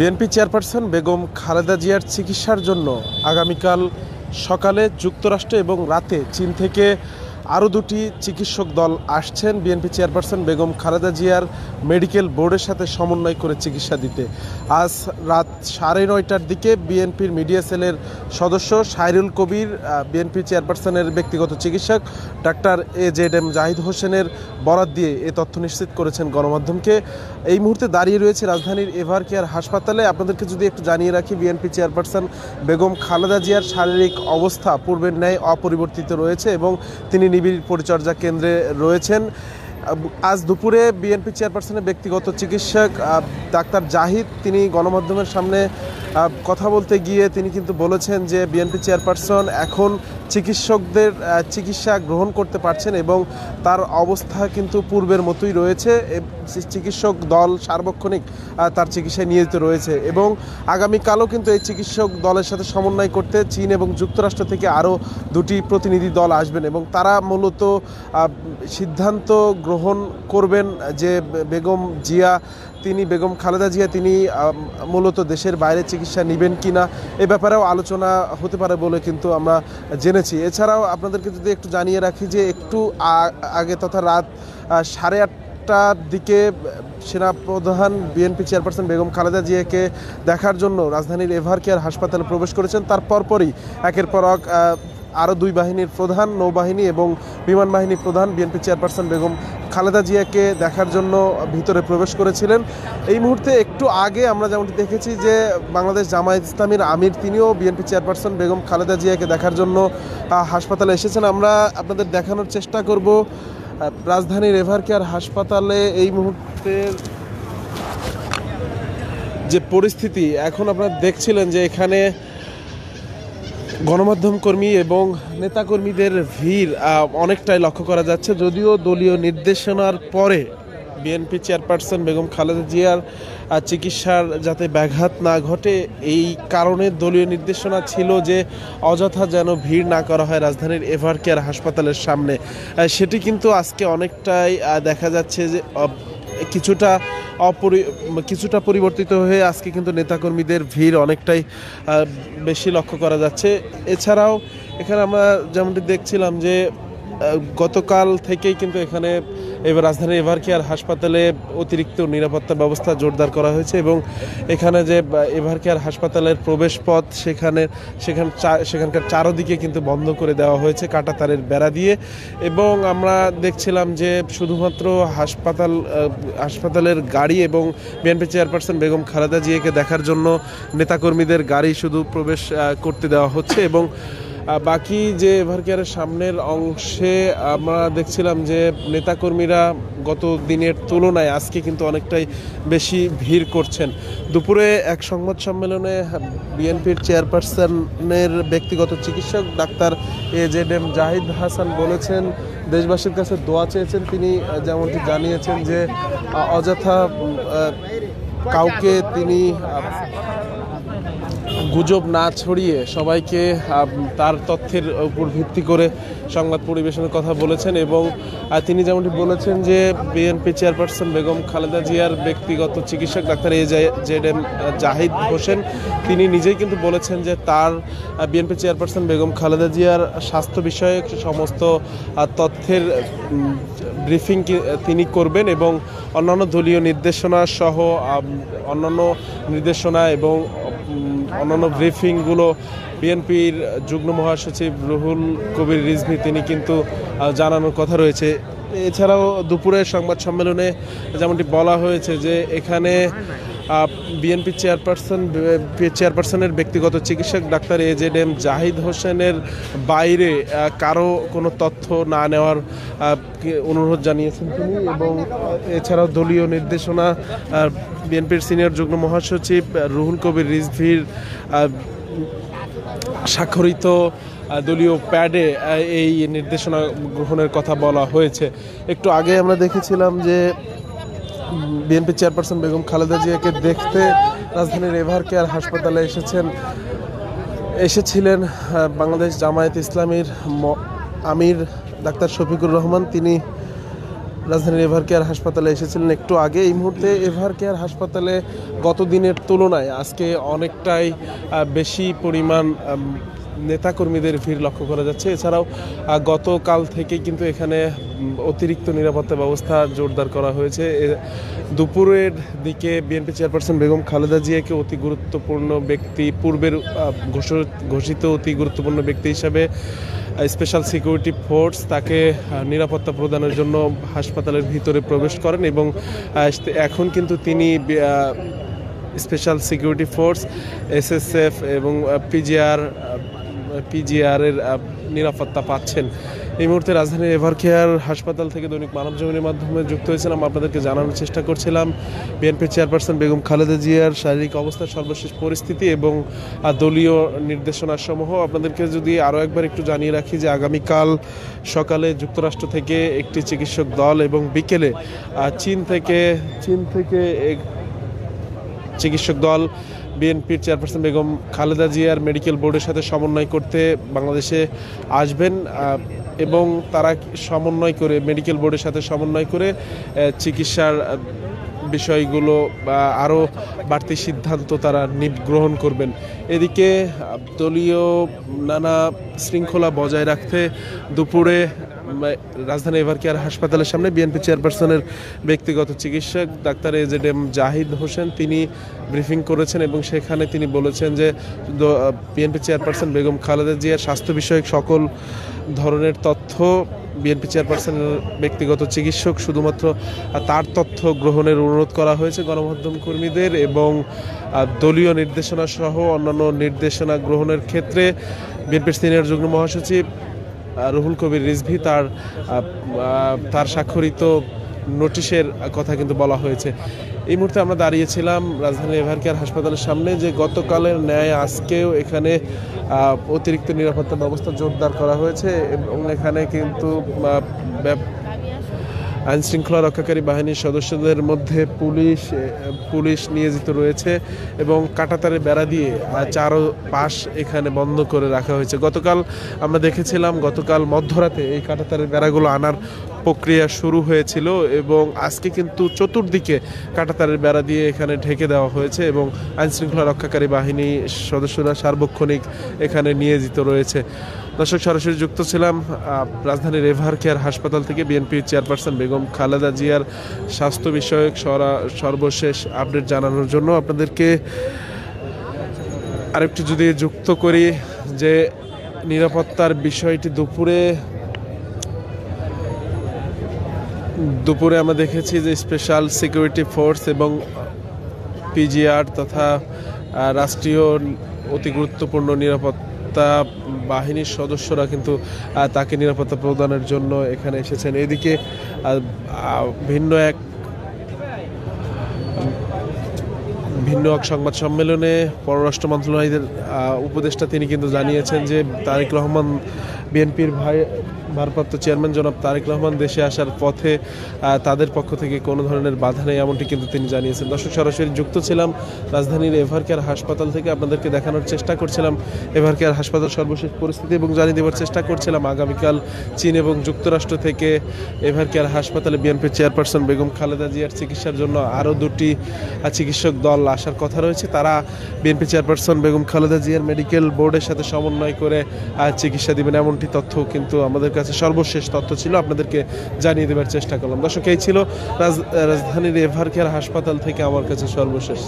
BNP chairperson Begum Khaleda জিয়ার চিকিৎসার জন্য আগামীকাল সকালে যুক্তরাষ্ট্র এবং রাতে চীন থেকে আরও দুটি চিকিৎসক দল আসছেন বিএনপি চেয়ারপারসন বেগম খালেদা জিয়ার মেডিকেল বোর্ডের সাথে সমন্বয় করে চিকিৎসা দিতে। আজ রাত 9:30টার দিকে বিএনপির মিডিয়া সেলের সদস্য সাইরুল কবির বিএনপি চেয়ারপারসনের ব্যক্তিগত চিকিৎসক ডাক্তার AJM জাহিদ হোসেনের বরাত দিয়ে এ তথ্য নিশ্চিত করেছেন গণমাধ্যমকে। এই মুহূর্তে দাঁড়িয়ে রয়েছে রাজধানীর এভার কেয়ার হাসপাতালে। আপনাদেরকে যদি একটু জানিয়ে রাখি, বিএনপি চেয়ারপারসন বেগম খালেদা জিয়ার শারীরিক অবস্থা পূর্বের ন্যায় অপরিবর্তিত রয়েছে এবং তিনি নিবিড় পরিচর্যা কেন্দ্রে রয়েছেন। আজ দুপুরে বিএনপি চেয়ারপারসনের ব্যক্তিগত চিকিৎসক ডাক্তার জাহিদ তিনি গণমাধ্যমের সামনে কথা বলতে গিয়ে তিনি কিন্তু বলেছেন যে বিএনপি চেয়ারপারসন এখন চিকিৎসকদের চিকিৎসা গ্রহণ করতে পারছেন এবং তার অবস্থা কিন্তু পূর্বের মতোই রয়েছে। চিকিৎসক দল সার্বক্ষণিক তার চিকিৎসায় নিয়োজিত রয়েছে এবং আগামীকালও কিন্তু এই চিকিৎসক দলের সাথে সমন্বয় করতে চীন এবং যুক্তরাষ্ট্র থেকে আরও দুটি প্রতিনিধি দল আসবেন এবং তারা মূলত সিদ্ধান্ত গ্রহণ করবেন যে বেগম খালেদা জিয়া তিনি মূলত দেশের বাইরে চিকিৎসা নেবেন কিনা, এ ব্যাপারেও আলোচনা হতে পারে বলে কিন্তু আমরা জেনেছি। এছাড়াও আপনাদেরকে যদি একটু জানিয়ে রাখি যে একটু আগে তথা রাত 8:30টার দিকে সেনাপ্রধান বিএনপি চেয়ারপারসন বেগম খালেদা জিয়াকে দেখার জন্য রাজধানীর এভার কেয়ার হাসপাতালে প্রবেশ করেছেন। তার পরপরই একের পর এক আরও দুই বাহিনীর প্রধান, নৌবাহিনী এবং বিমান বাহিনীর প্রধান বিএনপি চেয়ারপারসন বেগম খালেদা জিয়াকে দেখার জন্য ভিতরে প্রবেশ করেছিলেন। এই মুহূর্তে একটু আগে আমরা যেমনটি দেখেছি যে বাংলাদেশ জামায়াত ইসলামীর আমির তিনিও বিএনপি চেয়ারপারসন বেগম খালেদা জিয়াকে দেখার জন্য হাসপাতালে এসেছেন। আমরা আপনাদের দেখানোর চেষ্টা করব রাজধানীর এভার কেয়ার হাসপাতালে এই মুহূর্তের যে পরিস্থিতি। এখন আপনারা দেখছিলেন যে এখানে গণমাধ্যম কর্মী এবং নেতাকর্মীদের ভিড় অনেকটাই লক্ষ্য করা যাচ্ছে। যদিও দলীয় নির্দেশনার পরে বিএনপি চেয়ারপারসন বেগম খালেদা জিয়ার চিকিৎসার যাতে ব্যাঘাত না ঘটে এই কারণে দলীয় নির্দেশনা ছিল যে অযথা যেন ভিড় না করা হয় রাজধানীর এভার কেয়ার হাসপাতালের সামনে। সেটি কিন্তু আজকে অনেকটাই দেখা যাচ্ছে যে কিছুটা পরিবর্তিত হয়ে আজকে কিন্তু নেতাকর্মীদের ভিড় অনেকটাই বেশি লক্ষ্য করা যাচ্ছে। এছাড়াও এখানে আমরা যেমনটি দেখছিলাম যে গতকাল থেকেই কিন্তু এখানে এবার রাজধানীর এভার কেয়ার হাসপাতালে অতিরিক্ত নিরাপত্তা ব্যবস্থা জোরদার করা হয়েছে এবং এখানে যে এভার কেয়ার হাসপাতালের প্রবেশ পথ সেখানকার চারদিকে কিন্তু বন্ধ করে দেওয়া হয়েছে কাঁটা তারের বেড়া দিয়ে। এবং আমরা দেখছিলাম যে শুধুমাত্র হাসপাতালের গাড়ি এবং বিএনপি চেয়ারপারসন বেগম খালেদা জিয়াকে দেখার জন্য নেতাকর্মীদের গাড়ি শুধু প্রবেশ করতে দেওয়া হচ্ছে এবং বাকি যে এভার কেয়ারের সামনের অংশে আমরা দেখছিলাম যে নেতাকর্মীরা গত দিনের তুলনায় আজকে কিন্তু অনেকটাই বেশি ভিড় করছেন। দুপুরে এক সংবাদ সম্মেলনে বিএনপির চেয়ারপারসনের ব্যক্তিগত চিকিৎসক ডাক্তার AJM জাহিদ হাসান বলেছেন, দেশবাসীর কাছে দোয়া চেয়েছেন। তিনি যেমনটি জানিয়েছেন যে অযথা কাউকে তিনি গুজব না ছড়িয়ে সবাইকে তার তথ্যের উপর ভিত্তি করে সংবাদ পরিবেশনের কথা বলেছেন এবং তিনি যেমনটি বলেছেন যে বিএনপি চেয়ারপারসন বেগম খালেদা জিয়ার ব্যক্তিগত চিকিৎসক ডাক্তার AJM জাহিদ হোসেন তিনি নিজেই কিন্তু বলেছেন যে তার বিএনপি চেয়ারপারসন বেগম খালেদা জিয়ার স্বাস্থ্য বিষয়ক সমস্ত তথ্যের ব্রিফিং তিনি করবেন এবং অন্যান্য দলীয় নির্দেশনা সহ অন্যান্য নির্দেশনা এবং অন্যান্য ব্রিফিংগুলো বিএনপির যুগ্ম মহাসচিব রুহুল কবির রিজভী তিনি কিন্তু জানানোর কথা রয়েছে। এছাড়াও দুপুরের সংবাদ সম্মেলনে যেমনটি বলা হয়েছে যে এখানে বিএনপি চেয়ারপারসনের ব্যক্তিগত চিকিৎসক ডাক্তার AJM জাহিদ হোসেনের বাইরে কারো কোনো তথ্য না নেওয়ার অনুরোধ জানিয়েছেন তিনি এবং এছাড়াও দলীয় নির্দেশনা বিএনপির সিনিয়র যুগ্ম মহাসচিব রুহুল কবির রিজভীর স্বাক্ষরিত দলীয় প্যাডে এই নির্দেশনা গ্রহণের কথা বলা হয়েছে। একটু আগে আমরা দেখেছিলাম যে বিএনপি চেয়ারপারসন বেগম খালেদা জিয়াকে দেখতে রাজধানীর এভার কেয়ার হাসপাতালে এসেছিলেন বাংলাদেশ জামায়াত ইসলামীর আমির ডাক্তার শফিকুর রহমান। তিনি রাজধানীর এভার কেয়ার হাসপাতালে এসেছিলেন একটু আগে। এই মুহূর্তে এভার কেয়ার হাসপাতালে গত দিনের তুলনায় আজকে অনেকটাই বেশি পরিমাণ নেতাকর্মীদের ভিড় লক্ষ্য করা যাচ্ছে। এছাড়াও গতকাল থেকে কিন্তু এখানে অতিরিক্ত নিরাপত্তা ব্যবস্থা জোরদার করা হয়েছে। দুপুরের দিকে বিএনপি চেয়ারপারসন বেগম খালেদা জিয়াকে অতি গুরুত্বপূর্ণ ব্যক্তি, পূর্বের ঘোষিত অতি গুরুত্বপূর্ণ ব্যক্তি হিসাবে স্পেশাল সিকিউরিটি ফোর্স তাকে নিরাপত্তা প্রদানের জন্য হাসপাতালের ভিতরে প্রবেশ করেন এবং এখন কিন্তু তিনি স্পেশাল সিকিউরিটি ফোর্স, এসএসএফ এবং পিজিআরের নিরাপত্তা পাচ্ছেন। এই মুহূর্তে রাজধানীর এভার কেয়ার হাসপাতাল থেকে দৈনিক মানবজমিনের মাধ্যমে যুক্ত হয়েছিলাম। আপনাদেরকে জানানোর চেষ্টা করছিলাম বিএনপি চেয়ারপারসন বেগম খালেদা জিয়ার শারীরিক অবস্থার সর্বশেষ পরিস্থিতি এবং দলীয় নির্দেশনাসমূহ। আপনাদেরকে যদি আরও একবার একটু জানিয়ে রাখি যে আগামীকাল সকালে যুক্তরাষ্ট্র থেকে একটি চিকিৎসক দল এবং বিকেলে চীন থেকে চিকিৎসক দল বিএনপির চেয়ারপারসন বেগম খালেদা জিয়ার মেডিকেল বোর্ডের সাথে সমন্বয় করতে বাংলাদেশে আসবেন এবং তারা সমন্বয় করে মেডিকেল বোর্ডের সাথে সমন্বয় করে চিকিৎসার বিষয়গুলো বা আরও বাড়তি সিদ্ধান্ত তারা গ্রহণ করবেন। এদিকে দলীয় নানা শৃঙ্খলা বজায় রাখতে দুপুরে রাজধানী এভার কেয়ার হাসপাতালের সামনে বিএনপি চেয়ারপারসনের ব্যক্তিগত চিকিৎসক ডাক্তার এজেডএম জাহিদ হোসেন তিনি ব্রিফিং করেছেন এবং সেখানে তিনি বলেছেন যে বিএনপি চেয়ারপারসন বেগম খালেদা জিয়ার স্বাস্থ্য বিষয়ক সকল ধরনের তথ্য বিএনপি চেয়ারপারসনের ব্যক্তিগত চিকিৎসক শুধুমাত্র তার তথ্য গ্রহণের অনুরোধ করা হয়েছে গণমাধ্যম কর্মীদের এবং দলীয় নির্দেশনা সহ অন্যান্য নির্দেশনা গ্রহণের ক্ষেত্রে বিএনপির সিনিয়র যুগ্ম মহাসচিব রুহুল কবির রিজভী তার স্বাক্ষরিত নোটিশের কথা কিন্তু বলা হয়েছে। এই মুহূর্তে আমরা দাঁড়িয়েছিলাম রাজধানীর এভার কেয়ার হাসপাতালের সামনে যে গতকালের ন্যায় আজকেও এখানে অতিরিক্ত নিরাপত্তা ব্যবস্থা জোরদার করা হয়েছে এবং এখানে কিন্তু আইনশৃঙ্খলা রক্ষাকারী বাহিনীর সদস্যদের মধ্যে পুলিশ নিয়োজিত রয়েছে এবং কাঁটাতারে বেড়া দিয়ে চারো পাশ এখানে বন্ধ করে রাখা হয়েছে। গতকাল আমরা দেখেছিলাম গতকাল মধ্যরাতে এই কাঁটাতারের বেড়াগুলো আনার প্রক্রিয়া শুরু হয়েছিল এবং আজকে কিন্তু চতুর্দিকে কাঁটাতারের বেড়া দিয়ে এখানে ঢেকে দেওয়া হয়েছে এবং আইনশৃঙ্খলা রক্ষাকারী বাহিনী সদস্যরা সার্বক্ষণিক এখানে নিয়োজিত রয়েছে। দর্শক, সরাসরি যুক্ত ছিলাম রাজধানীর এভার কেয়ার হাসপাতাল থেকে বিএনপির চেয়ারপারসন বেগম খালেদা জিয়ার স্বাস্থ্য বিষয়ক সর্বশেষ আপডেট জানানোর জন্য। আপনাদেরকে আরেকটু যদি যুক্ত করি যে নিরাপত্তার বিষয়টি দুপুরে আমরা দেখেছি যে স্পেশাল সিকিউরিটি ফোর্স এবং পিজিআর তথা রাষ্ট্রীয় অতি গুরুত্বপূর্ণ নিরাপত্তা বাহিনীর সদস্যরা কিন্তু তাকে নিরাপত্তা প্রদানের জন্য এখানে এসেছেন। এদিকে ভিন্ন এক সংবাদ সম্মেলনে পররাষ্ট্র মন্ত্রণালয়ের উপদেষ্টা তিনি কিন্তু জানিয়েছেন যে তারেক রহমান বিএনপির ভারপ্রাপ্ত চেয়ারম্যান জনাব তারেক রহমান দেশে আসার পথে তাদের পক্ষ থেকে কোনো ধরনের বাধা নেই এমনটি কিন্তু তিনি জানিয়েছেন। দর্শক, সরাসরি যুক্ত ছিলাম রাজধানীর এভার কেয়ার হাসপাতাল থেকে। আপনাদেরকে দেখানোর চেষ্টা করছিলাম এভার কেয়ার হাসপাতাল সর্বশেষ পরিস্থিতি এবং জানিয়ে দেওয়ার চেষ্টা করছিলাম আগামীকাল চীন এবং যুক্তরাষ্ট্র থেকে এভার কেয়ার হাসপাতালে বিএনপির চেয়ারপারসন বেগম খালেদা জিয়ার চিকিৎসার জন্য আরও দুটি চিকিৎসক দল আসার কথা রয়েছে। তারা বিএনপি চেয়ারপারসন বেগম খালেদা জিয়ার মেডিকেল বোর্ডের সাথে সমন্বয় করে চিকিৎসা দিবেন এমনটি তথ্য কিন্তু আমাদের কাছে সর্বশেষ তথ্য ছিল, আপনাদেরকে জানিয়ে দেওয়ার চেষ্টা করলাম। দর্শক, এই ছিল রাজধানীর এভার কেয়ার হাসপাতাল থেকে আমার কাছে সর্বশেষ।